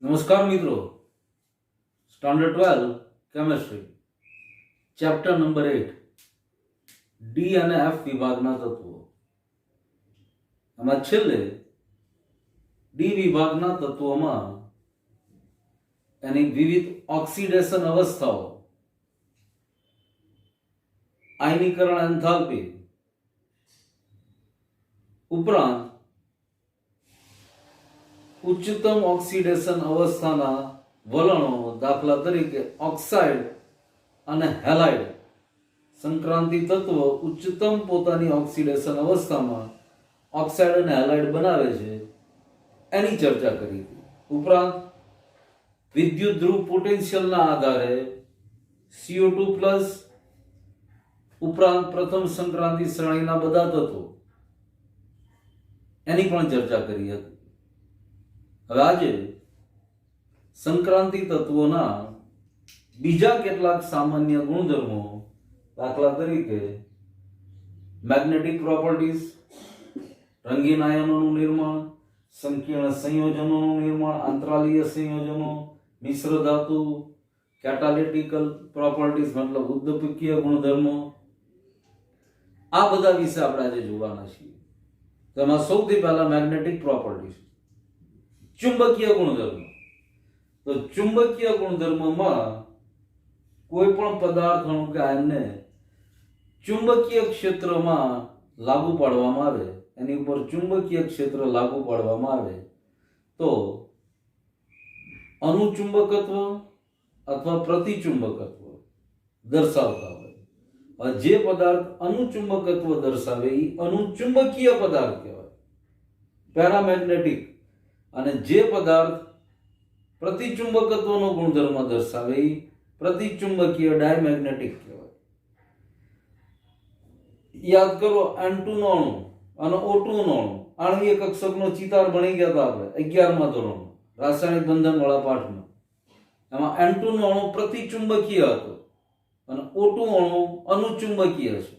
નમસ્કાર મિત્રો, standard 12 chemistry chapter number 8 D અને એફ વિભાગના તત્વો. આમાં છેલ્લે ડી વિભાગના તત્વોમાં એની વિવિધ ઓક્સિડેશન અવસ્થાઓ, આયનીકરણ એન્થાલ્પી ઉપરાંત ઉચ્ચતમ ઓક્સિડેશન અવસ્થાના વલણો, દાખલા તરીકે ઓક્સાઇડ અને હેલાઇડ સંક્રાંતિ તત્વ ઉચ્ચતમ પોતાની ઓક્સિડેશન અવસ્થામાં ઓક્સાઇડ અને હેલાઇડ બનાવે છે, એની ચર્ચા કરી હતી. ઉપરાંત વિદ્યુત ધ્રુવ પોટેન્શિયલના આધારે CO2+ ઉપરાંત પ્રથમ સંક્રાંતિ શ્રેણીના બધા તત્વો એની પણ ચર્ચા કરી હતી. હવે આજે સંક્રાંતિ તત્વોના બીજા કેટલાક સામાન્ય ગુણધર્મો, દાખલા તરીકે મેગ્નેટિક પ્રોપર્ટીઝ, રંગીન આયનોનું નિર્માણ, સંકીર્ણ સંયોજનોનું નિર્માણ, આંતરાલીય સંયોજનો, મિશ્ર ધાતુ, કેટાલિટિકલ પ્રોપર્ટીઝ મતલબ ઉદ્દીપકીય ગુણધર્મો, આ બધા વિશે આપણે આજે જોવાના છીએ. તેમાં સૌથી પહેલા મેગ્નેટિક પ્રોપર્ટીઝ, ચુંબકીય ગુણધર્મ. તો ચુંબકીય ગુણધર્મમાં કોઈ પણ પદાર્થનું કે આયનને ચુંબકીય ક્ષેત્રમાં લાગુ પાડવામાં આવે, એની ઉપર ચુંબકીય ક્ષેત્ર લાગુ પાડવામાં આવે તો અનુચુંબકત્વ અથવા પ્રતિચુંબકત્વ દર્શાવતા હોય. જે પદાર્થ અનુચુંબકત્વ દર્શાવે એ અનુચુંબકીય પદાર્થ કહેવાય, પેરામેગ્નેટિક. અને જે પદાર્થ પ્રતિચુંબકત્વનો ગુણધર્મ દર્શાવે એ પ્રતિચુંબકીય ડાયમેગ્નેટિક કહેવાય. યાદ કરો, N2 નો અણુ અને O2 નો અણુ આણ્વીય કક્ષકનો ચિતાર ભણી ગયા હતા આપણે 11મા ધોરણમાં રાસાયણિક બંધન વાળા પાઠમાં. એમાં N2 નો અણુ પ્રતિચુંબકીય હતો અને O2 અણુ અનુચુંબકીય છે.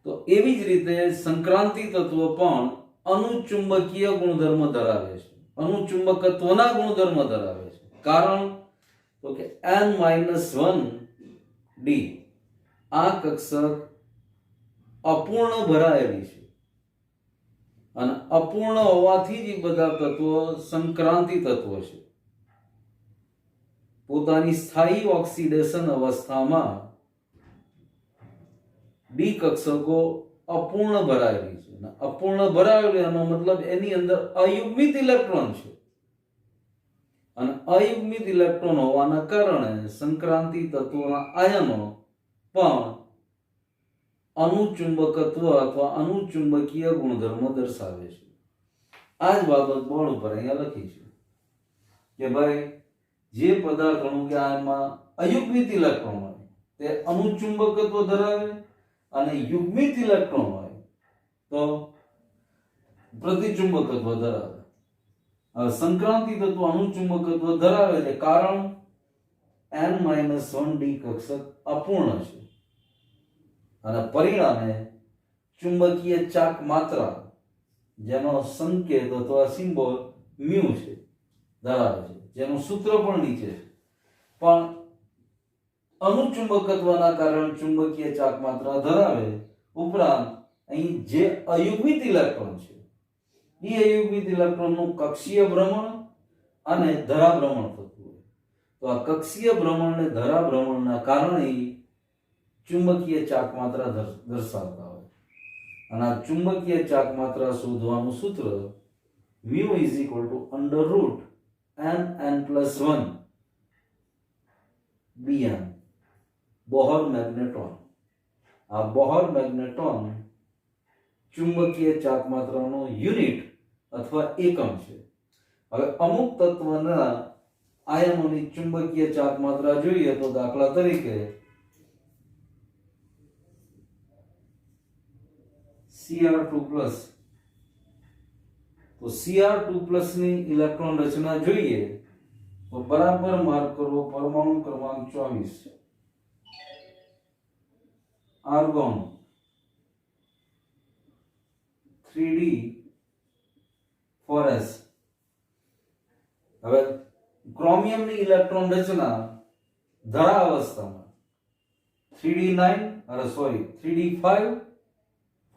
તો એવી જ રીતે સંક્રાંતિ તત્વ પણ અનુચુંબકીય ગુણધર્મ ધરાવે છે, અનુચુંબકત્વના ગુણધર્મ ધરાવે છે. કારણ તો કે N-1D આ કક્ષક અપૂર્ણ ભરાયેલી છે અને અપૂર્ણ હોવાથી જ બધા તત્વો સંક્રાંતિ તત્વો છે. પોતાની સ્થાયી ઓક્સિડેશન અવસ્થામાં ડી કક્ષકો અપૂર્ણ ભરાયેલી છે. અપૂર્ણ ભરાયેલી એનો મતલબ એની અંદર અયુગ્મિત ઇલેક્ટ્રોન છે અને અયુગ્મિત ઇલેક્ટ્રોન હોવાના કારણે સંક્રાંતિ તત્વોના આયનો પણ અનુચુંબકત્વ અથવા અનુચુંબકીય ગુણધર્મ દર્શાવે છે. આ જ બાબત બોર્ડ ઉપર અહીંયા લખી છે કે ભાઈ જે પદાર્થોનું કે આમાં અયુગ્મિત ઇલેક્ટ્રોન હોય તે અનુચુંબકત્વ ધરાવે અને યુગ્મિત ઇલેક્ટ્રોન હોય તો પ્રતિચુંબકત્વ ધરાવે. હવે સંક્રાંતિ તત્વ અનુચુંબકત્વ ધરાવે છે કારણ N-1D કક્ષક અપૂર્ણ છે અને પરિણામે ચુંબકીય ચાક માત્રા, જેનો સંકેત અથવા સિમ્બોલ મ્યુ છે, ધરાવે છે, જેનું સૂત્ર પણ નીચે છે. પણ અનુચુંબકત્વના કારણે ચુંબકીય ચાક માત્રા ધરાવે. ઉપરાંત અહીં જે અયુગ્મિત ઇલેક્ટ્રોન છે એ અયુગ્મિત ઇલેક્ટ્રોનનું કક્ષીય ભ્રમણ અને ધરાભ્રમણ થતું હોય. તો આ કક્ષીય ભ્રમણ અને ધરાભ્રમણના કારણે ચુંબકીય ચાક માત્રા દર્શાવતા હોય. અને આ ચુંબકીય ચાક માત્રા શોધવાનું સૂત્ર mu = √Nn+1 Bn, Bohr magnetron. આ બોહર મેગ્નેટ્રોન ચુંબકીય ચાક માત્રાનો યુનિટ અથવા એકમ છે. હવે અમુક તત્વના આયનોની ચુંબકીય ચાક માત્રા જોઈએ તો દાખલા તરીકે Cr2+, તો Cr2+ ની ઇલેક્ટ્રોન રચના જોઈએ તો બરાબર માર્ક કરવો પરમાણુ ક્રમાંક 24, આર્ગોન 3D4s હવે ક્રોમિયમની ઇલેક્ટ્રોન રચના ધરા અવસ્થામાં 3d5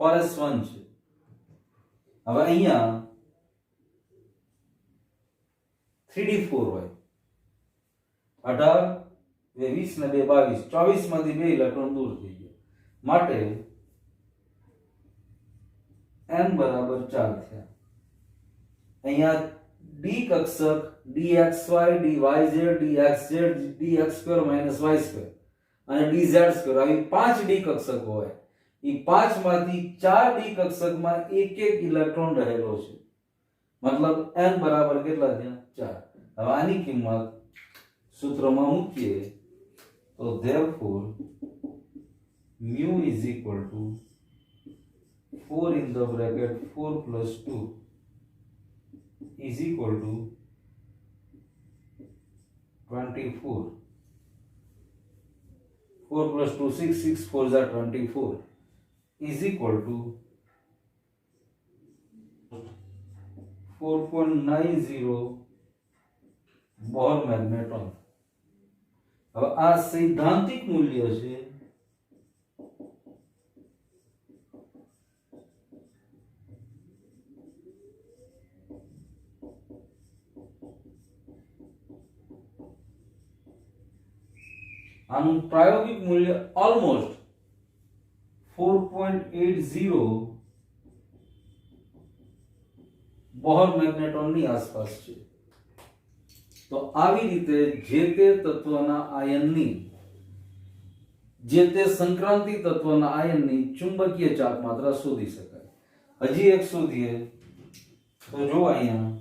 4s1 છે. હવે અહીંયા 3d4 હોય, 18 20 ને 2 22, 24 માંથી 2 ઇલેક્ટ્રોન દૂર થઈ ગયા, માટે n બરાબર 4 થયા. અહીંયા ડી કક્ષક dxy dyz dxz dx2 y2 અને dz2 આવી 5 ડી કક્ષકો હોય. એ 5 માંથી 4 ડી કક્ષકમાં એક એક ઇલેક્ટ્રોન રહેલો છે, મતલબ n બરાબર કેટલા થયા? 4. હવે આની કિંમત સૂત્રમાં મૂકીએ તો therefore mu is equal to 4 in the bracket 4 plus 2 is equal to 24. 4 plus 2 6, 6 4s are 24 is equal to 4.90 bore magnetron. હવે આ સૈદ્ધાંતિક મૂલ્ય છે. આનું પ્રાયોગિક મૂલ્ય ઓલમોસ્ટ 4.80 બોહર મેગ્નેટ્રોનની આસપાસ છે. તો આવી રીતે જે તે તત્વના આયનની, જે તે સંક્રાંતિ તત્વના આયનની ચુંબકીય ચાપ માત્રા શોધી શકાય. હજી એક શોધીએ તો જો અહીંયા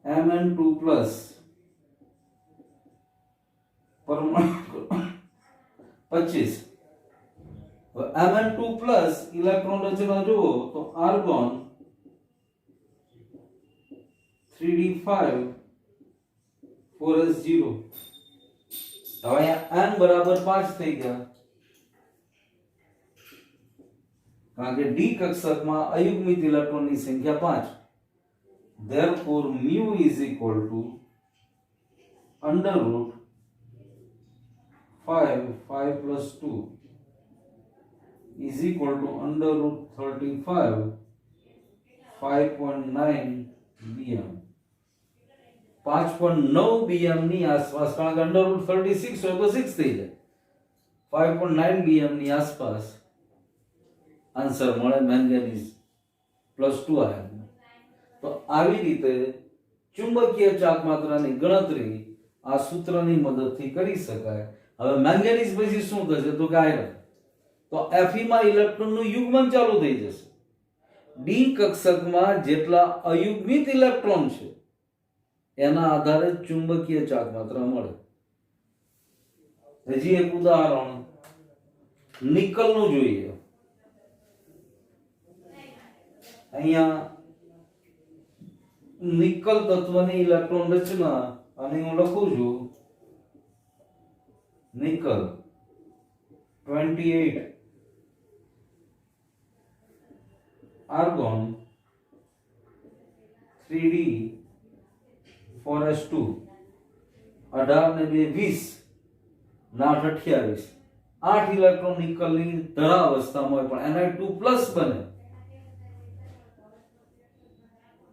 Mn2+ પરમાણુ 25. Mn2+ ઇલેક્ટ્રોન રચના જુઓ તો આર્ગોન 3d5 4s0. હવે અહીંયા n બરાબર 5 થઈ ગયા, કારણ કે ડી કક્ષકમાં અયુગ્મિત ઇલેક્ટ્રોનની સંખ્યા 5. therefore mu is equal to √ 5 plus 2 is equal to √35 5.9 bm. 5.9 bm ની આસપાસ, કારણ કે √36 હોય તો 6 થઈ જાય. 5.9 bm ની આસપાસ આન્સર મળે મેંગેનીઝ +2 આયન. તો આવી રીતે ચુંબકીય ચાક માત્રાની ગણતરી આ સૂત્રની મદદથી કરી શકાય. હવે મેંગેનીઝ પછી શું થશે તો કે આયરન, તો Fe માં ઇલેક્ટ્રોનનું યુગ્મન ચાલુ થઈ જશે. ડી કક્ષકમાં જેટલા અયુગ્મિત ઇલેક્ટ્રોન છે એના આધારે ચુંબકીય ચાક માત્રા મળે. હજી એક ઉદાહરણ નિકલનું જોઈએ. અહીંયા નિકલ તત્વની ઇલેક્ટ્રોન રચના, અને હું લખું છું નિકલ 28 આર્ગોન 3d 4s2 18 ને 2 20 ના 28 8 ઇલેક્ટ્રોન નિકલની ધરા અવસ્થામાં હોય, પણ Ni2+ બને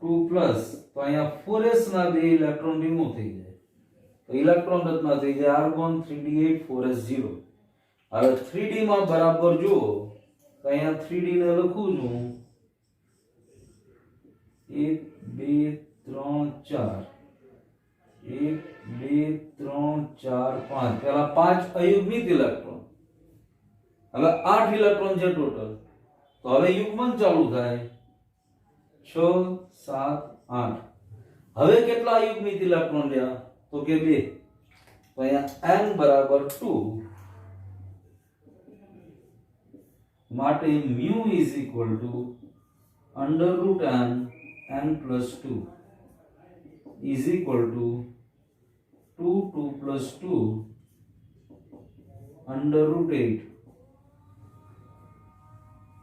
2+, તો અહીંયા 4s ના 2 ઇલેક્ટ્રોન રિમૂવ થઈ જાય, તો ઇલેક્ટ્રોન રચના થઈ જાય આર્ગોન 3d8 4s0. હવે 3d માં બરાબર જુઓ તો અહીંયા 3d ને લખું છું 1 2 3 4 1 2 3 4 5. પહેલા 5 અયુગ્મિત ઇલેક્ટ્રોન, હવે 8 ઇલેક્ટ્રોન છે ટોટલ. તો હવે યુગ્મન ચાલુ થાય 6 7 8. હવે કેટલા અયુગ્મિત ઇલેક્ટ્રોન રહ્યા તો કે 2. તો અહીંયા n બરાબર 2, માટે mu is equal to √n n plus 2 is equal to 2 2 plus 2 √8.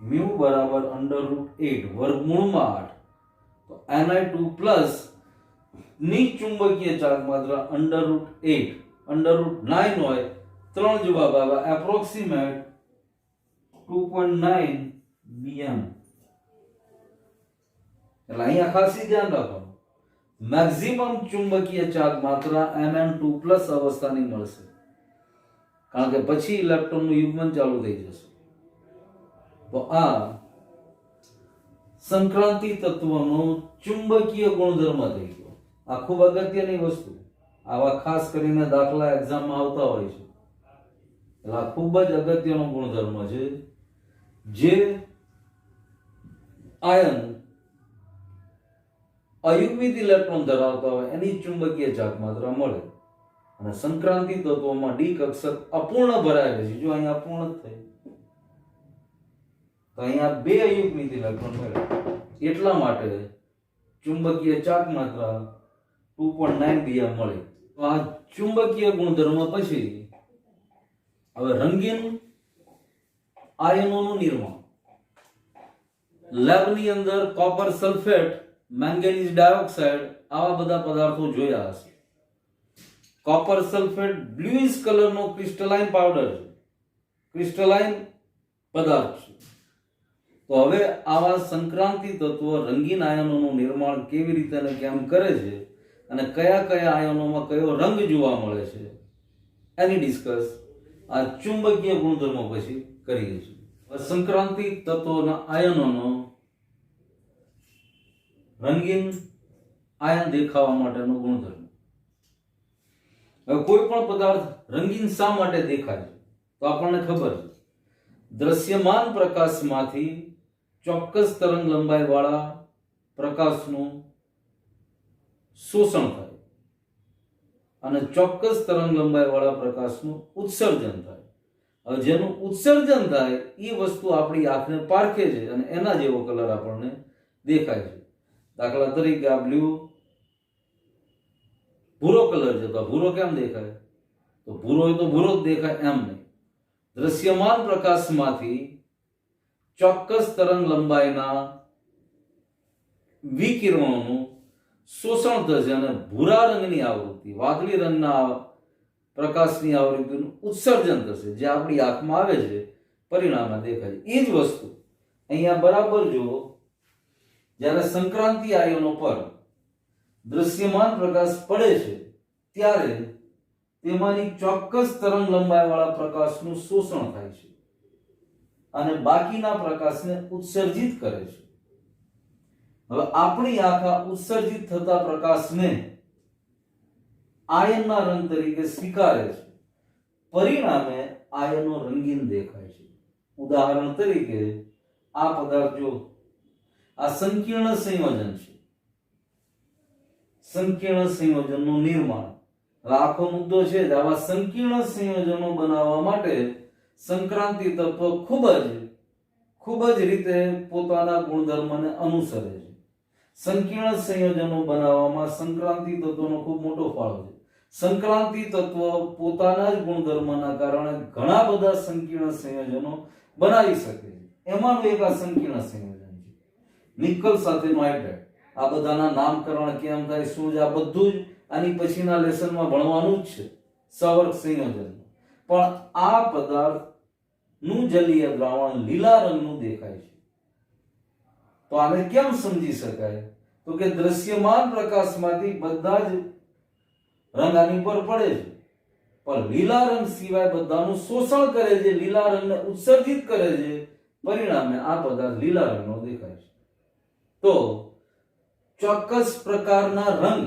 mu બરાબર √8 વર્ગમૂળમાં 8. તો Ni2+ ની ચુંબકીય ચાર્જ માત્રા √8 √9 હોય. 3 જવાબ આવ્યા, એપ્રોક્સિમેટ 2.9 bm. એટલે અહીંયા ખાસી ધ્યાન રાખવાનું, મેક્સિમમ ચુંબકીય ચાર્જ માત્રા Mn2+ અવસ્થાની મળશે, કારણ કે પછી ઇલેક્ટ્રોનનું યુગ્મન ચાલુ થઈ જશે. તો આ સંક્રાંતિ તત્વનો ચુંબકીય ગુણધર્મ થઈ ગયો. આ ખૂબ અગત્યની વસ્તુ, આવા ખાસ કરીને દાખલા એક્ઝામમાં આવતા હોય છે. એટલે આ ખૂબ જ અગત્યનો ગુણધર્મ છે, જે આયન અયુગ્મિત ઇલેક્ટ્રોન ધરાવતા હોય એની ચુંબકીય ચાર્જ માત્રા મળે. અને સંક્રાંતિ તત્વોમાં ડી કક્ષક અપૂર્ણ ભરાયેલ છે. જો અહીંયા અપૂર્ણ થઈ, તો અહીંયા 2 અયુગ્મિત ઇલેક્ટ્રોન મળે, એટલા માટે ચુંબકીય ચાર્જ માત્રા 2.9 bm મળે. તો આ ચુંબકીય ગુણધર્મ પછી હવે રંગીન આયનોનું નિર્માણ. લેબની અંદર કોપર સલ્ફેટ, મેંગેનીઝ ડાયોક્સાઇડ, આવા બધા પદાર્થો જોયા હશે. કોપર સલ્ફેટ બ્લુઇશ કલરનો ક્રિસ્ટલાઇન પાવડર છે, ક્રિસ્ટલાઇન પદાર્થ છે. તો હવે આવા સંક્રાંતિ તત્વો રંગીન આયનોનું નિર્માણ કેવી રીતે અને કેમ કરે છે, અને કયા કયા આયનોમાં કયો રંગ જોવા મળે છે, એની ડિસ્કસ આ ચુંબકીય ગુણધર્મો પછી કરીએ છીએ. સંક્રાંતિ તત્વોના આયનોનો રંગીન આયન દેખાવા માટેનો ગુણધર્મ. હવે કોઈ પણ પદાર્થ રંગીન શા માટે દેખાય છે? તો આપણને ખબર છે, દ્રશ્યમાન પ્રકાશમાંથી ચોક્કસ તરંગ લંબાઈ વાળા પ્રકાશનું શોષણ થાય અને ચોક્કસ તરંગ લંબાઈ વાળા પ્રકાશનું ઉત્સર્જન થાય. હવે જેનું ઉત્સર્જન થાય એ વસ્તુ આપણી આંખને પારખે છે અને એના જેવો કલર આપણને દેખાય છે. દાખલા તરીકે આ બ્લુ ભૂરો કલર છે, તો ભૂરો કેમ દેખાય? તો ભૂરો હોય તો ભૂરો જ દેખાય એમ નહીં. દ્રશ્યમાન પ્રકાશમાંથી ચોક્કસ તરંગ લંબાઈના વિકિરણોનું શોષણ થશે અને ભૂરા રંગની આવૃત્તિ, વાદળી રંગના પ્રકાશની આવૃત્તિનું ઉત્સર્જન થશે, જે આપણી આંખમાં આવે છે, પરિણામે દેખાય છે. એ જ વસ્તુ અહીંયા બરાબર જુઓ, જ્યારે સંક્રાંતિ આયનો પર દ્રશ્યમાન પ્રકાશ પડે છે ત્યારે તેમાંની ચોક્કસ તરંગ લંબાઈ વાળા પ્રકાશનું શોષણ થાય છે અને બાકીના પ્રકાશને ઉત્સર્જિત કરે છે. હવે આપણી આંખ ઉત્સર્જિત થતા પ્રકાશને આયનના રંગ તરીકે સ્વીકારે છે, પરિણામે આયનો રંગીન દેખાય છે. ઉદાહરણ તરીકે આ પદાર્થ જો, આ સંકીર્ણ સંયોજન છે, સંકીર્ણ સંયોજનનું નિર્માણ. આખો મુદ્દો છે જ આવા સંકીર્ણ સંયોજનો બનાવવા માટે સંક્રાંતિ તત્વ ખૂબ જ રીતે પોતાના ગુણધર્મને અનુસરે છે. સંકીર્ણ સંયોજનો બનાવવામાં સંક્રાંતિ તત્વનો ખૂબ મોટો ફાળો છે. સંક્રાંતિ તત્વ પોતાના જ ગુણધર્મના કારણે ઘણા બધા સંકીર્ણ સંયોજનો બનાવી શકે છે. એમાંનું એક આ સંકીર્ણ સંયોજન છે, નિકલ સાથેનો હાઇડ્રાઇડ. આ બધાના નામકરણ કેમ થાય, શું છે, આ બધું જ આની પછીના લેસનમાં ભણવાનું જ છે, સવર્ગ સંયોજન. પણ આ પદાર્થનું જલીય દ્રાવણ લીલા રંગનું દેખાય છે. તો આને કેમ સમજી શકાય? તો કે દ્રશ્યમાન પ્રકાશમાંથી બધા જ રંગ આની પર પડે છે, પણ લીલા રંગ સિવાય બધાનું શોષણ કરે છે, લીલા રંગને ઉત્સર્જિત કરે છે, પરિણામે આ પદાર્થ લીલા રંગનો દેખાય છે. તો ચોક્કસ પ્રકારના રંગ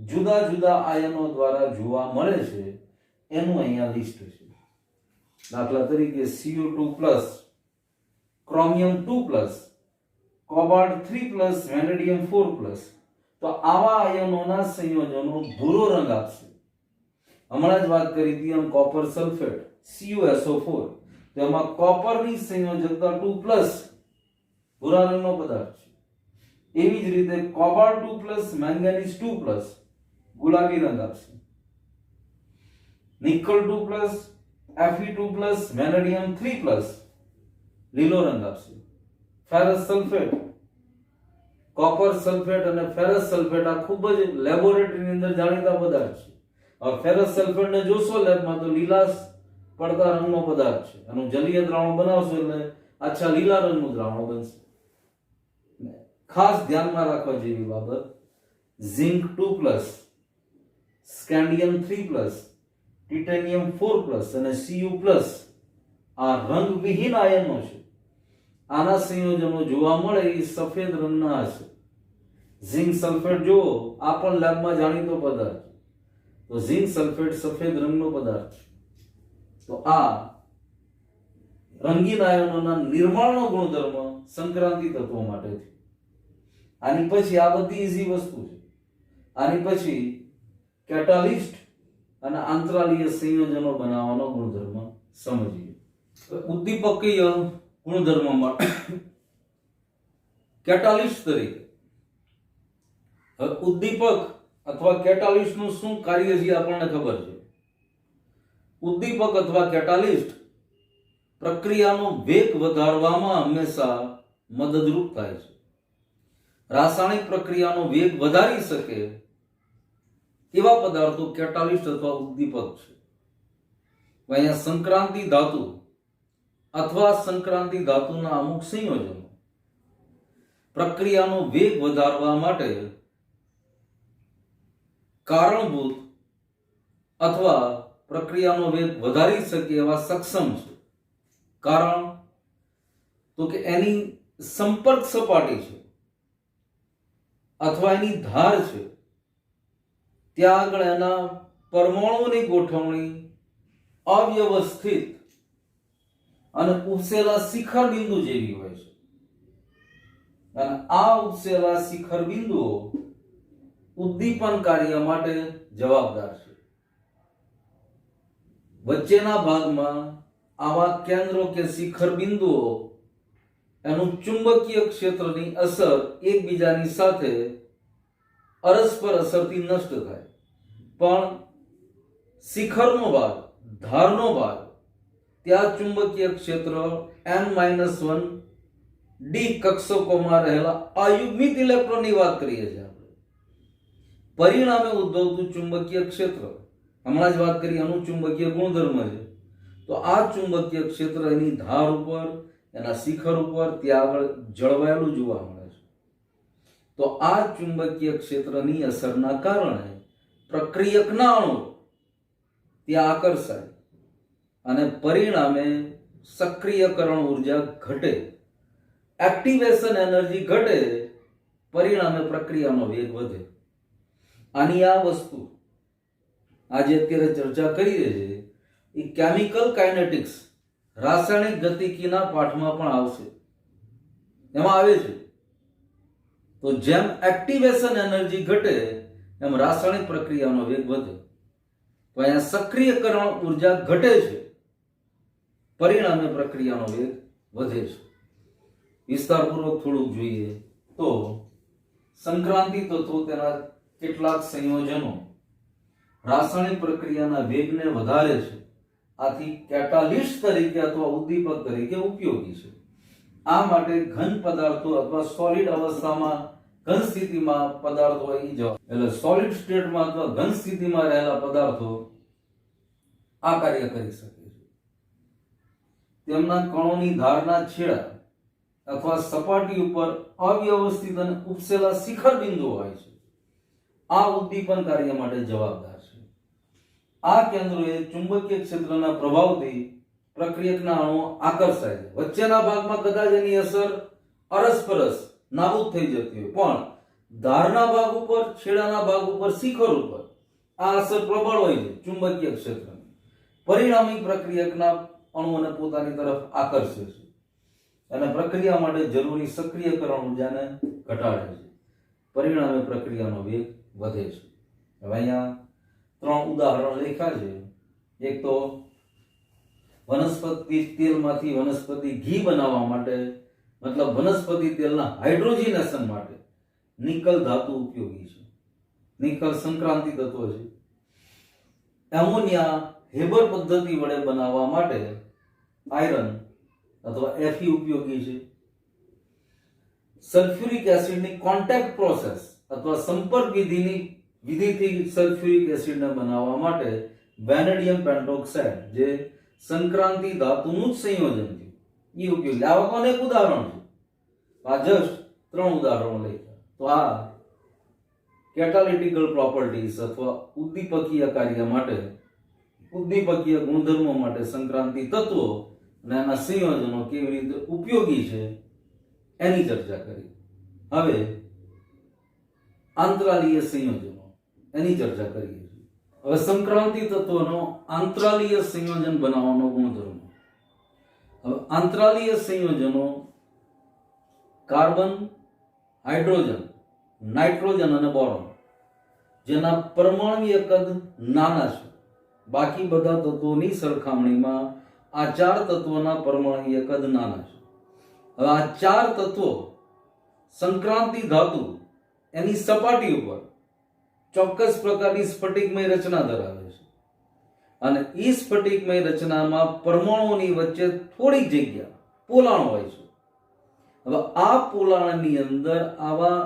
જુદા જુદા આયનો દ્વારા જોવા મળે છે, એનું અહીંયા લિસ્ટ છે. દાખલા તરીકે CO2+, ક્રોમિયમ 2+, કોબાલ્ટ 3+, વેનેડિયમ 4+. તો આવા આયનોના સંયોજનો ભૂરો રંગ આપશે. હમણાં જ વાત કરી હતી એમ કોપર સલ્ફેટ CuSO4, તેમાં કોપરની સંયોજકતા 2+, ભૂરા રંગનો પદાર્થ છે. એવી જ રીતે કોબાલ્ટ 2+, મેંગેનીઝ 2+, ગુલાબી રંગ આપશે. નિકલ 2+, Fe2+, વેનેડિયમ 3+, લીલો રંગ આપશે. ફેરસ સલ્ફેટ, કોપર સલ્ફેટ અને ફેરસ સલ્ફેટ આ ખૂબ જ લેબોરેટરીની અંદર જાણીતા પદાર્થ છે. હવે ફેરસ સલ્ફેટને જોશો લેબમાં તો લીલાશ પડતા રંગનો પદાર્થ છે. આનું જલીય દ્રાવણ બનાવશો એટલે આછા લીલા રંગનું દ્રાવણ બનશે. ખાસ ધ્યાનમાં રાખવા જેવી બાબત, ઝિંક 2+, સ્કેન્ડિયમ 3+, ટિટેનિયમ 4+ અને Cu+ આ રંગવિહીન આયનો છે. આના સંયોજનો જોવા મળે એ સફેદ રંગના હશે. ઝિંક સલ્ફેટ જુઓ, આ પણ લેબમાં જાણીતો પદાર્થ છે. તો ઝિંક સલ્ફેટ સફેદ રંગનો પદાર્થ છે. તો આ રંગીન આયનોના નિર્માણનો ગુણધર્મ સંક્રાંતિ તત્વો માટે છે. આની પછી આ બધી ઈઝી વસ્તુ છે. આની પછી કેટાલિસ્ટ અને આંતરાલીય સંયોજનો બનાવવાનો ગુણધર્મ સમજીએ. ઉદ્દીપકીય ગુણધર્મમાં કેટાલિસ્ટ તરીકે, હવે ઉદ્દીપક અથવા કેટાલિસ્ટ નું શું કાર્ય છે આપણને ખબર છે. ઉદ્દીપક અથવા કેટાલિસ્ટ પ્રક્રિયાનો વેગ વધારવામાં હંમેશા મદદરૂપ થાય છે. રાસાયણિક પ્રક્રિયાનો વેગ વધારી શકે એવા પદાર્થો કેટાલિસ્ટ અથવા ઉદ્દીપક છે. અહીંયા સંક્રાંતિ ધાતુ અથવા સંક્રાંતિ ધાતુના અમુક સંયોજનો પ્રક્રિયાનો વેગ વધારવા માટે કારણભૂત અથવા પ્રક્રિયાનો વેગ વધારી શકે એવા સક્ષમ છે. કારણ તો કે એની સંપર્ક સપાટી છે અથવા એની ધાર છે, ત્યાં આગળ એના પરમાણુઓની ગોઠવણી અવ્યવસ્થિત અને ઉપસેલા શિખર બિંદુ જેવી હોય છે. અને આ ઉપસેલા શિખર બિંદુઓ ઉદ્દીપન કાર્ય માટે જવાબદાર છે. વચ્ચેના ભાગમાં આવા કેન્દ્રો કે શિખર બિંદુઓ એનું ચુંબકીય ક્ષેત્રની અસર એકબીજાની સાથે પરસ્પર અસરથી નષ્ટ થાય. પણ શિખરનો ભાગ, ધારનો ભાગ, ત્યાં ચુંબકીય ક્ષેત્ર n-1 ડી કક્ષકોમાં રહેલા અયુગ્મિત ઇલેક્ટ્રોનની વાત કરીએ છીએ આપણે. પરિણામે ઉદ્ભવતું ચુંબકીય ક્ષેત્ર, હમણાં જ વાત કરી એનું ચુંબકીય ગુણધર્મ છે. તો આ ચુંબકીય ક્ષેત્ર એની ધાર ઉપર, એના શિખર ઉપર ત્યાં આગળ જળવાયેલું જોવા મળે છે. તો આ ચુંબકીય ક્ષેત્રની અસરના કારણે પ્રક્રિયકના અણુ ત્યાં આકર્ષાય અને પરિણામે સક્રિયકરણ ઉર્જા ઘટે, એક્ટિવેશન એનર્જી ઘટે, પરિણામે પ્રક્રિયાનો વેગ વધે. આની આ વસ્તુ આજે અત્યારે ચર્ચા કરીએ છીએ એ કેમિકલ કાઇનેટિક્સ, રાસાયણિક ગતિકીના પાઠમાં પણ આવશે. એમાં આવે છે તો જેમ એક્ટિવેશન એનર્જી ઘટે એમ રાસાયણિક પ્રક્રિયાનો વેગ વધે. તો અહીંયા સક્રિયકરણ ઉર્જા ઘટે છે, પરિણામે પ્રક્રિયાનો વેગ વધે છે. વિસ્તારપૂર્વક થોડુંક જોઈએ તો સંક્રાંતિ તત્વો તેના કેટલાક સંયોજનો રાસાયણિક પ્રક્રિયાના વેગને વધારે છે. આથી કેટાલિસ્ટ તરીકે અથવા ઉદ્દીપક તરીકે ઉપયોગી છે. આ માટે ઘન પદાર્થો અથવા સોલિડ અવસ્થામાં, ઘન સ્થિતિમાં પદાર્થો આવી જવા, એટલે સોલિડ સ્ટેટમાં અથવા ઘન સ્થિતિમાં રહેલા પદાર્થો આ કાર્ય કરી શકે છે. તેમના કણોની ધારના છેડા અથવા સપાટી ઉપર અવ્યવસ્થિત અને ઉપસેલા શિખર બિંદુઓ હોય છે. આ ઉદ્દીપન કાર્ય માટે જવાબદાર છે. આ કેન્દ્રોએ ચુંબકીય ક્ષેત્રના પ્રભાવથી પ્રક્રિયકના અણુઓ આકર્ષાય છે. વચ્ચેના ભાગમાં કદાચ એની અસર અરસપરસ નાબૂદ થઈ જતી હોય, પણ ધારના ભાગ ઉપર, છેડાના ભાગ ઉપર, શિખર ઉપર આ અસર પ્રબળ હોય છે ચુંબકીય ક્ષેત્રની. પરિણામી પ્રક્રિયકના અણુઓને પોતાની તરફ આકર્ષે છે અને પ્રક્રિયા માટે જરૂરી સક્રિયકરણ ઉર્જાને ઘટાડે છે. પરિણામે પ્રક્રિયાનો વેગ વધે છે. હવે અહીંયા 3 ઉદાહરણ લખ્યા છે. એક તો વનસ્પતિ તેલમાંથી વનસ્પતિ ઘી બનાવવા માટે, મતલબ વનસ્પતિ તેલના હાઇડ્રોજનેશન માટે નિકલ ધાતુ ઉપયોગી છે. નિકલ સંક્રાંતિ તત્વ છે. એમોનિયા હેબર પદ્ધતિ વડે બનાવવા માટે આયરન અથવા Fe ઉપયોગી છે. સલ્ફ્યુરિક એસિડની કોન્ટેક્ટ પ્રોસેસ અથવા સંપર્ક વિધિથી સલ્ફ્યુરિક એસિડને બનાવવા માટે વેનેડિયમ પેન્ટોક્સાઇડ જે સંક્રાંતિ ધાતુનું જ સંયોજન છે એ ઉપયોગી. આવા અનેક ઉદાહરણ છે. આ જસ્ટ 3 ઉદાહરણો લઈ. તો આ કેટાલિટિકલ પ્રોપર્ટીઝ અથવા ઉદ્દીપકીય કાર્ય માટે, ઉદ્દીપકીય ગુણધર્મો માટે સંક્રાંતિ તત્વો અને એના સંયોજનો કેવી રીતે ઉપયોગી છે એની ચર્ચા કરી. હવે આંતરાલીય સંયોજનો એની ચર્ચા કરીએ છીએ. હવે સંક્રાંતિ તત્વનો આંતરાલીય સંયોજન બનાવવાનો ગુણધર્મ. હવે આંતરાલીય સંયોજનો કાર્બન, હાઇડ્રોજન, નાઇટ્રોજન અને બોરોન જેના પરમાણુય કદ નાના છે. બાકી બધા તત્વોની સરખામણીમાં આ 4 તત્વોના પરમાણુય કદ નાના છે. હવે આ 4 તત્વો સંક્રાંતિ ધાતુ એની સપાટી ઉપર ચોક્કસ પ્રકારની સ્ફટિકમય રચના ધરાવે છે અને એ સ્ફટિકમય રચનામાં પરમાણુઓની વચ્ચે થોડી જગ્યા પોલાણ હોય છે. હવે આ પોલાણની અંદર આવા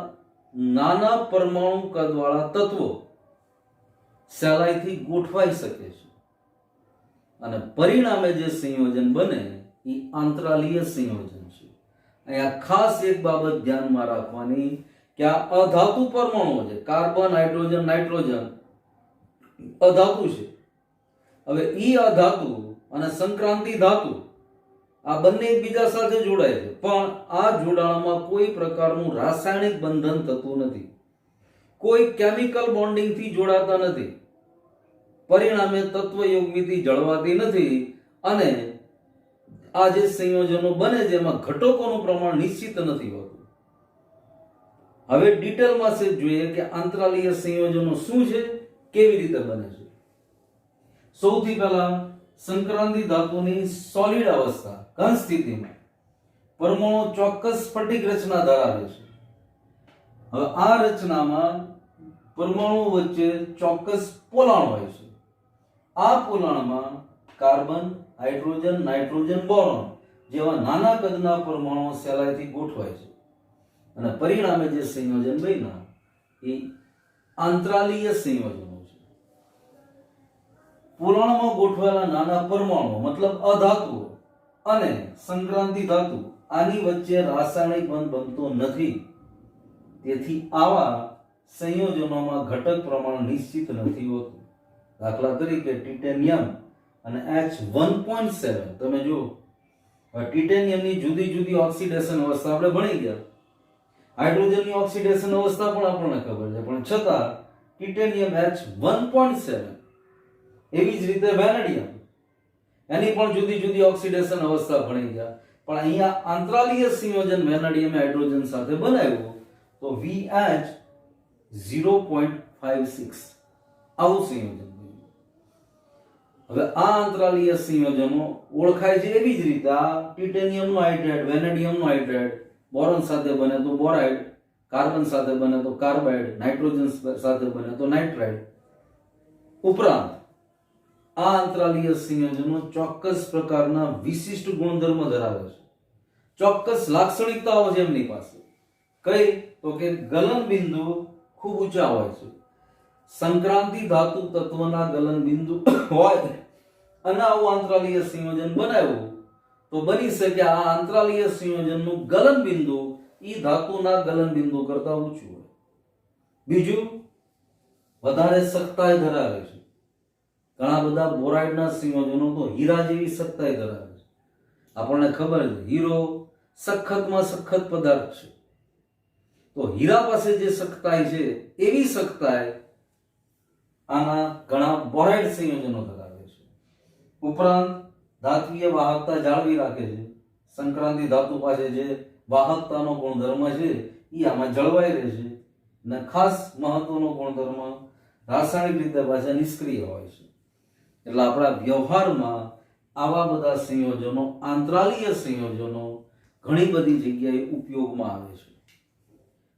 નાના પરમાણુ કદવાળા તત્વો સહેલાઈથી ગોઠવાઈ શકે છે અને પરિણામે જે સંયોજન બને એ આંતરાલીય સંયોજન છે. અહીંયા ખાસ એક બાબત ધ્યાનમાં રાખવાની કે આ અધાતુ પરમાણુઓ છે. કાર્બન, હાઇડ્રોજન, નાઇટ્રોજન અધાતુ છે. હવે ઈ અધાતુ અને સંક્રાંતિ ધાતુ આ બંને એકબીજા સાથે જોડાય છે, પણ આ જોડાણમાં કોઈ પ્રકારનું રાસાયણિક બંધન થતું નથી, કોઈ કેમિકલ બોન્ડિંગથી જોડાતા નથી. પરિણામે તત્વ યુગ્મિતિ જળવાતી નથી અને આ જે સંયોજનો બને છે એમાં ઘટકોનું પ્રમાણ નિશ્ચિત નથી હોતું. હવે ડિટેલમાં છે જોઈએ કે આંતરાલીય સંયોજનો શું છે, કેવી રીતે બને છે. સૌથી પહેલા સંક્રાંતિ ધાતુની સોલિડ અવસ્થા ઘન સ્થિતિમાં પરમાણુ ચોક્કસ સ્ફટિક રચના ધરાવે છે. હવે આ રચનામાં પરમાણુ વચ્ચે ચોક્કસ પોલાણ હોય છે. આ પોલાણમાં કાર્બન, હાઇડ્રોજન, નાઇટ્રોજન, બોરોન જેવા નાના કદના પરમાણુઓ સહેલાઈથી ગોઠવાય છે અને પરિણામે જે સંયોજન બન્યા એ આંતરાલીય સંયોજનો છે. પોલાણમાં ગોઠવાયેલા નાના પરમાણુ મતલબ અધાતુઓ અને સંક્રાંતિ ધાતુ આની વચ્ચે રાસાયણિક બંધ બનતો નથી. તેથી આવા સંયોજનોમાં ઘટક પ્રમાણ નિશ્ચિત નથી હોતું. દાખલા તરીકે ટિટેનિયમ અને H1.7 તમે જો ટિટેનિયમની જુદી જુદી ઓક્સિડેશન અવસ્થા આપણે ભણી ગયા. હાઇડ્રોજનની ઓક્સિડેશન અવસ્થા પણ આપણને ખબર છે, પણ છતાં ટિટેનિયમ H1.7 એવી જ રીતે વેનેડિયમ એની પણ જુદી જુદી ઓક્સિડેશન અવસ્થા ભણી ગયા. પણ અહીંયા આંતરાલીય સંયોજન વેનેડિયમ હાઇડ્રોજન સાથે બનાવ્યું તો VH0.56 આવું સંયોજન. હવે આ આંતરાલીય સંયોજનો ઓળખાય છે એવી જ રીતે આ ટિટેનિયમનો હાઇડ્રાઇડ, વેનેડિયમનો હાઇડ્રાઇડ બોરોન સાથે બને તો બોરાઇડ, કાર્બન સાથે બને તો કાર્બાઇડ, નાઇટ્રોજન સાથે બને તો નાઇટ્રાઇડ. ઉપરાંત આ આંતરાલીય સંયોજનો ચોક્કસ પ્રકારના વિશિષ્ટ ગુણધર્મ ધરાવે છે, ચોક્કસ લાક્ષણિકતાઓ છે એમની પાસે. કઈ તો કે ગલન બિંદુ ખૂબ ઊંચા હોય છે. સંક્રાંતિ ધાતુ તત્વના ગલન બિંદુ હોય અને આવું આંતરાલીય સંયોજન બનાવ્યું તો બની શકે આ આંતરાલીય સંયોજનનું ગલન બિંદુ ઈ ધાતુના ગલન બિંદુ કરતા ઊંચું હોય. બીજું, વધારે સખ્તાઈ ધરાવે છે. ઘણા બધા બોરાઇડના સંયોજનો તો હીરા જેવી સખ્તાઈ ધરાવે છે. આપણને ખબર છે હીરો સખતમાં સખત પદાર્થ છે, તો હીરા પાસે જે સખ્તાઈ છે એવી સખ્તાઈ આના ઘણા બોરાઇડ સંયોજનો ધરાવે છે. ઉપરાંત ધાત્વીય વાહકતા જાળવી રાખે છે. સંક્રાંતિ ધાતુ પાસે જે વાહકતાનો ગુણધર્મ છે એ આમાં જળવાઈ રહે છે અને ખાસ મહત્વનો ગુણધર્મ રાસાયણિક રીતે પાછા નિષ્ક્રિય હોય છે. એટલે આપણા વ્યવહારમાં આવા બધા સંયોજનો, આંતરાલીય સંયોજનો ઘણી બધી જગ્યાએ ઉપયોગમાં આવે છે.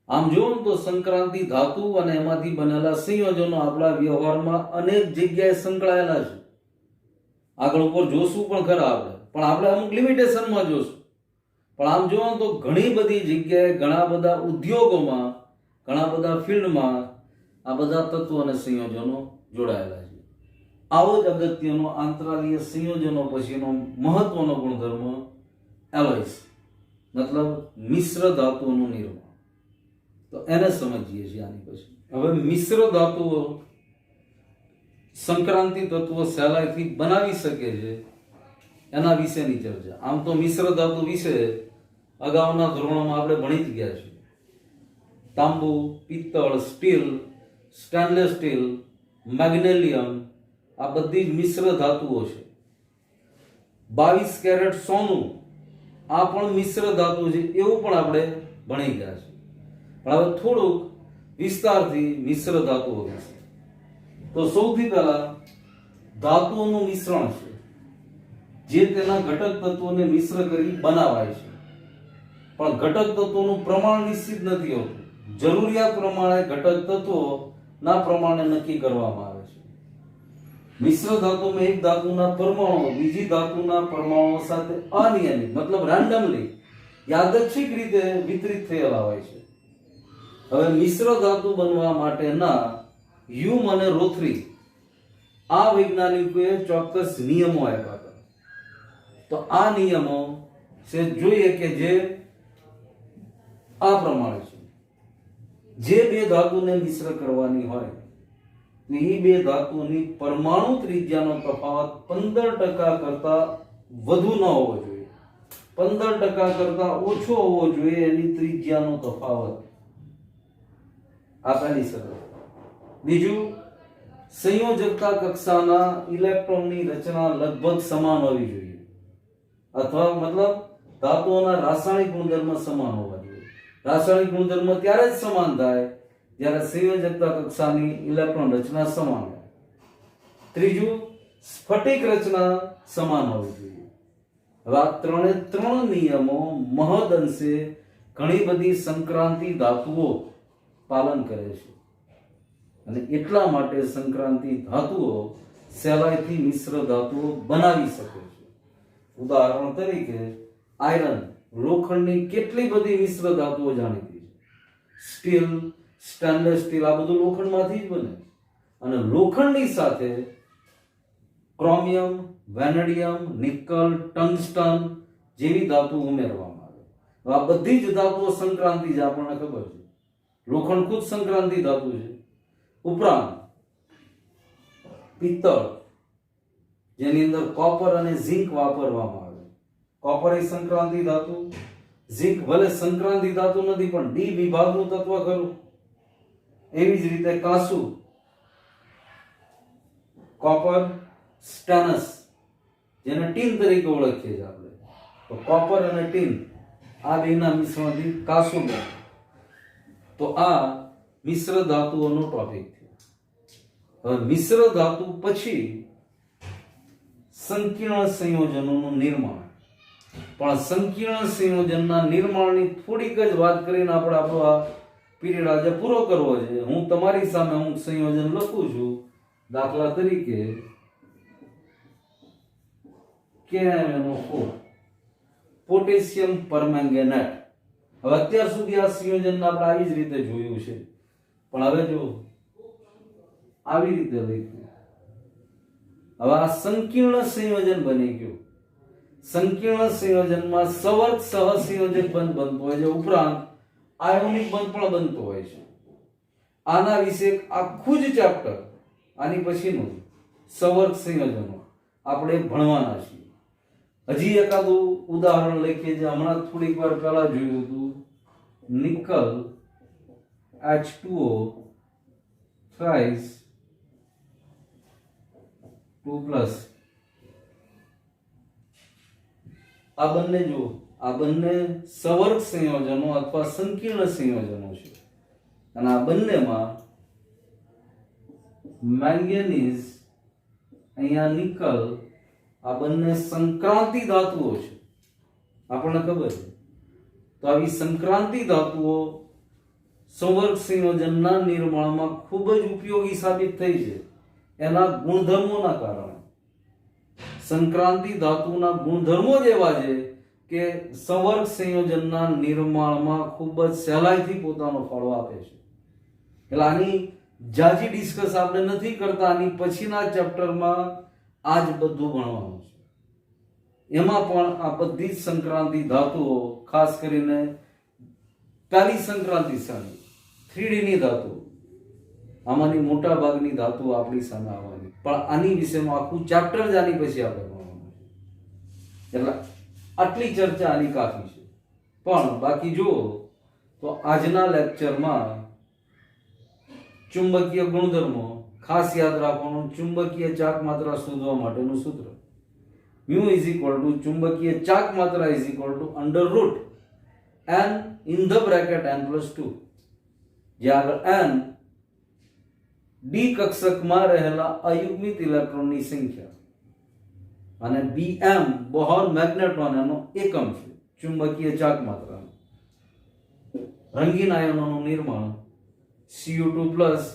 આમ જોવું તો સંક્રાંતિ ધાતુ અને એમાંથી બનેલા સંયોજનો આપણા વ્યવહારમાં અનેક જગ્યાએ સંકળાયેલા છે. આગળ ઉપર જોશું પણ ખરા આપણે, પણ આપણે અમુક લિમિટેશનમાં જોશું. પણ આમ જોવો તો ઘણી બધી જગ્યાએ ઘણા બધા ઉદ્યોગોમાં ઘણા બધા ફિલ્ડમાં આ બધા તત્વો અને સંયોજનો જોડાયેલા છે. આવો જ અગત્યનો આંતરાલીય સંયોજનો પછીનો મહત્વનો ગુણધર્મ એલોયસ, મતલબ મિશ્ર ધાતુઓનું નિર્માણ. તો એને સમજીએ છીએ આની પછી. હવે મિશ્ર ધાતુઓ સંક્રાંતિ તત્વો સહેલાઈથી બનાવી શકે છે એના વિશેની ચર્ચા. આમ તો મિશ્ર ધાતુ વિશે અગાઉના ધોરણોમાં આપણે ભણી જ ગયા છીએ. તાંબુ, પિત્તળ, સ્ટીલ, સ્ટેનલેસ સ્ટીલ, મેગ્નેલિયમ આ બધી જ મિશ્ર ધાતુઓ છે. 22 કેરેટ સોનું આ પણ મિશ્ર ધાતુ છે, એવું પણ આપણે ભણી ગયા છે. પણ હવે થોડુંક વિસ્તારથી મિશ્ર ધાતુઓ વિશે. તો સૌથી પહેલા ધાતુઓનું મિશ્રણ છે, જે તેના ઘટક તત્વોને મિશ્ર કરી બનાવાય છે. પણ ઘટક તત્વોનું પ્રમાણ નિશ્ચિત નથી હોતું. જરૂરિયાત પ્રમાણે ઘટક તત્વોના પ્રમાણને નક્કી કરવામાં આવે છે. મિશ્ર ધાતુમાં એક ધાતુના પરમાણુ બીજી ધાતુના પરમાણુઓ સાથે અનિયમિત મતલબ રેન્ડમલી યાદચ્છિક રીતે વિતરિત થયેલા હોય છે. હવે મિશ્ર ધાતુ બનવા માટેના હ્યુમ અને રોથરી આ વૈજ્ઞાનિકોએ ચોક્કસ નિયમો આપ્યા હતા. તો આ નિયમો છે જોઈએ કે જે આ પ્રમાણે છે. જે બે ધાતુને મિશ્ર કરવાની હોય તો એ બે ધાતુની પરમાણુ ત્રિજ્યાનો તફાવત 15% કરતા વધુ ન હોવો જોઈએ. 15% કરતા ઓછો હોવો જોઈએ એની ત્રિજ્યાનો તફાવત. આ પહેલી શરત. બીજું, સંયોજકતા કક્ષાના ઇલેક્ટ્રોનની રચના લગભગ સમાન હોવી જોઈએ, અથવા મતલબ ધાતુઓના રાસાયણિક ગુણધર્મ સમાન હોવા જોઈએ. રાસાયણિક ગુણધર્મ ત્યારે જ સમાન થાય જ્યારે સંયોજકતા કક્ષાની ઇલેક્ટ્રોન રચના સમાન હોય. ત્રીજું, સ્ફટિક રચના સમાન હોવી જોઈએ. હવે આ ત્રણ નિયમો મહદ અંશે ઘણી બધી સંક્રાંતિ ધાતુઓ પાલન કરે છે, અને એટલા માટે સંક્રાંતિ ધાતુઓ સહેલાઈથી મિશ્ર ધાતુઓ બનાવી શકે છે. ઉદાહરણ તરીકે આયરન, લોખંડની કેટલી બધી મિશ્ર ધાતુઓ જાણીતી છે. સ્ટીલ, સ્ટેનલેસ સ્ટીલ આ બધું લોખંડમાંથી જ બને. અને લોખંડની સાથે ક્રોમિયમ, વેનેડિયમ, નિકલ, ટંગસ્ટન જેવી ધાતુ ઉમેરવામાં આવે. આ બધી જ ધાતુઓ સંક્રાંતિ છે, આપણને ખબર છે. લોખંડ ખુદ સંક્રાંતિ ધાતુ છે. ઉપરાંત પિત્તળ, જેની અંદર કોપર અને ઝિંક વાપરવામાં આવે. કોપર એ સંક્રાંતિ ધાતુ, ઝિંક ભલે સંક્રાંતિ ધાતુ નથી પણ ડી વિભાગનું તત્વ ખરું. એવી જ રીતે કાંસુ, કોપર, સ્ટેનસ જેને ટીન તરીકે ઓળખીએ છીએ આપણે. તો કોપર અને ટીન આ બેના મિશ્રણથી કાંસુ બને. તો આ મિશ્ર ધાતુઓનો ટોપિક થયો. હવે મિશ્ર ધાતુ પછી સંકીર્ણ સંયોજનોનું નિર્માણ. પણ સંકીર્ણ સંયોજનના નિર્માણની થોડીક જ વાત કરીને આપણે આપણો આ પીરિયડ આજે પૂરો કરવો છે. હું તમારી સામે અમુક સંયોજન લખું છું. દાખલા તરીકે KMnO4, પોટેશિયમ પરમેંગેનેટ. હવે અત્યાર સુધી આ સંયોજન આપણે આવી જ રીતે જોયું છે, પણ હવે જો આવી રીતે લખ્યું. હવે આ સંકીર્ણ સંયોજન બની ગયું. સંકીર્ણ સંયોજનમાં સવર્ગ સહસંયોજક બંધ બનતો હોય છે, ઉપરાંત આયોનિક બંધ પણ બનતો હોય છે. આના વિશે આખું જ ચેપ્ટર આની પછીનું સવર્ગ સંયોજનો આપણે ભણવાના છીએ. હજી એકાદું ઉદાહરણ લખીએ જે હમણાં થોડીક વાર પહેલા જોયું હતું. Nickel H2O thrice 2+. આ બંને જો આ બંને સવર્ગ સંયોજનો અથવા સંકીર્ણ સંયોજનો છે, અને આ બંનેમાં મેંગેનીઝ અહીંયા નિકલ આ બંને સંક્રાંતિ ધાતુઓ છે, આપણને ખબર છે. તો આવી સંક્રાંતિ ધાતુઓ સંવર્ગ સંયોજનના નિર્માણમાં ખૂબ જ ઉપયોગી સાબિત થઈ છે એના ગુણધર્મોના કારણે. સંક્રાંતિ ધાતુના ગુણધર્મો જ એવા છે કે સંવર્ગ સંયોજનના નિર્માણમાં ખૂબ જ સહેલાઈથી પોતાનો ફાળો આપે છે. એટલે આની જાજી ડિસ્કસ આપણે નથી કરતા, આની પછીના ચેપ્ટરમાં આ જ બધું ભણવાનું છે. એમાં પણ આ બધી જ સંક્રાંતિ ધાતુઓ, ખાસ કરીને પહેલી સંક્રાંતિ સામે 3D ની ધાતુ, આમાંની મોટા ભાગની ધાતુ આપણી સામે આવવાની, પણ આની વિશેનું આખું ચેપ્ટર જ આની પછી આપણે ભણવાનું છે. એટલે આટલી ચર્ચા આની કાફી છે. પણ બાકી જુઓ તો આજના લેક્ચરમાં ચુંબકીય ગુણધર્મો ખાસ યાદ રાખવાનું. ચુંબકીય ચાક માત્રા શોધવા માટેનું સૂત્ર મ્યુ ઇઝ ઇક્વલ ટુ ચુંબકીય ચાક માત્રા is equal to under route n in the bracket n plus 2, જ્યાં આગળ n ડી કક્ષકમાં રહેલા અયુગ્મિત ઇલેક્ટ્રોનની સંખ્યા અને bm બોહર મેગ્નેટ્રોન એનો એકમ છે ચુંબકીય ચાક માત્રાનો. રંગીન આયનોનું નિર્માણ Cu2 પ્લસ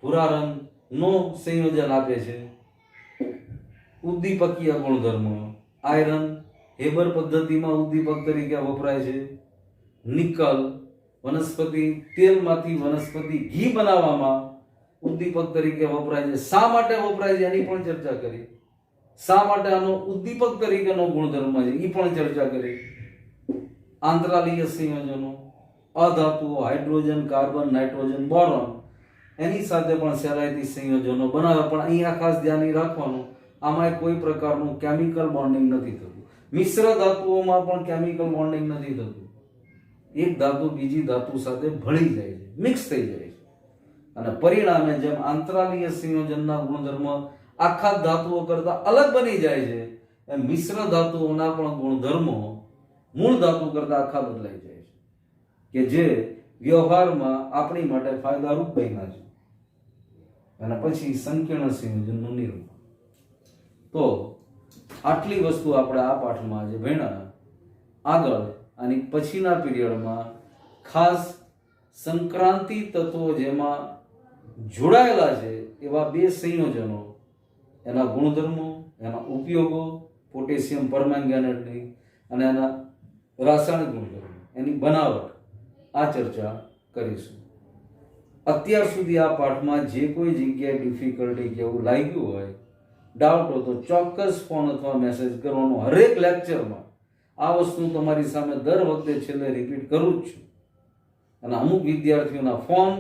ભૂરા રંગનો સંયોજન આપે છે. ઉદ્દીપકીય ગુણધર્મો આયરન હેબર પદ્ધતિમાં ઉદ્દીપક તરીકે વપરાય છે. નિકલ વનસ્પતિ તેલમાંથી વનસ્પતિ ઘી બનાવવામાં ઉદ્દીપક તરીકે વપરાય છે. શા માટે વપરાય છે એની પણ ચર્ચા કરી. શા માટે આનો ઉદ્દીપક તરીકેનો ગુણધર્મ છે એ પણ ચર્ચા કરી. આંતરાલીય સંયોજનો, અધાતુઓ, હાઇડ્રોજન, કાર્બન, નાઇટ્રોજન, બોરોન, એની સાથે પણ સહેલાઈથી સંયોજનો બનાવે. પણ અહીંયા ખાસ ધ્યાન રાખવાનું, આમાં કોઈ પ્રકારનું કેમિકલ બોન્ડિંગ નથી થતું. મિશ્ર ધાતુઓમાં પણ કેમિકલ બોન્ડિંગ નથી થતું. એક ધાતુ બીજી ધાતુ સાથે ભળી જાય છે, મિક્સ થઈ જાય છે, અને પરિણામે જેમ આંતરાલીય સંયોજનના ગુણધર્મ આખા ધાતુઓ કરતા અલગ બની જાય છે, એમ મિશ્ર ધાતુઓના પણ ગુણધર્મો મૂળ ધાતુ કરતા આખા બદલાઈ જાય છે, કે જે વ્યવહારમાં આપણી માટે ફાયદારૂપ બન્યા છે. અને પછી સંકીર્ણ સંયોજનનું નિર્માણ. તો આટલી વસ્તુ આપણે આ પાઠમાં આજે ભણ્યા. આગળ આની પછીના પીરિયડમાં ખાસ સંક્રાંતિ તત્વો જેમાં જોડાયેલા છે એવા બે સંયોજનો, એના ગુણધર્મો, એના ઉપયોગો, પોટેશિયમ પરમેંગેનેટની અને એના રાસાયણિક ગુણધર્મો, એની બનાવટ, આ ચર્ચા કરીશું. અત્યાર સુધી આ પાઠમાં જે કોઈ જગ્યાએ ડિફિકલ્ટી કે એવું લાગ્યું હોય, ડાઉટ હોય, તો ચોક્કસ ફોન અથવા મેસેજ કરવાનો. હરેક લેક્ચરમાં આ વસ્તુ તમારી સામે દર વખતે છેલ્લે રિપીટ કરું જ છું. અને અમુક વિદ્યાર્થીઓના ફોન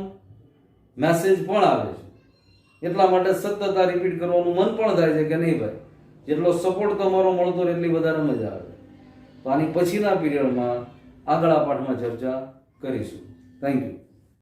મેસેજ પણ આવે છે, એટલા માટે સતત આ રિપીટ કરવાનું મન પણ થાય છે કે નહીં ભાઈ, જેટલો સપોર્ટ તમારો મળતો હોય એટલી વધારે મજા આવે. તો આની પછીના પીરિયડમાં આગળ આ પાઠમાં ચર્ચા કરીશું. Thank you.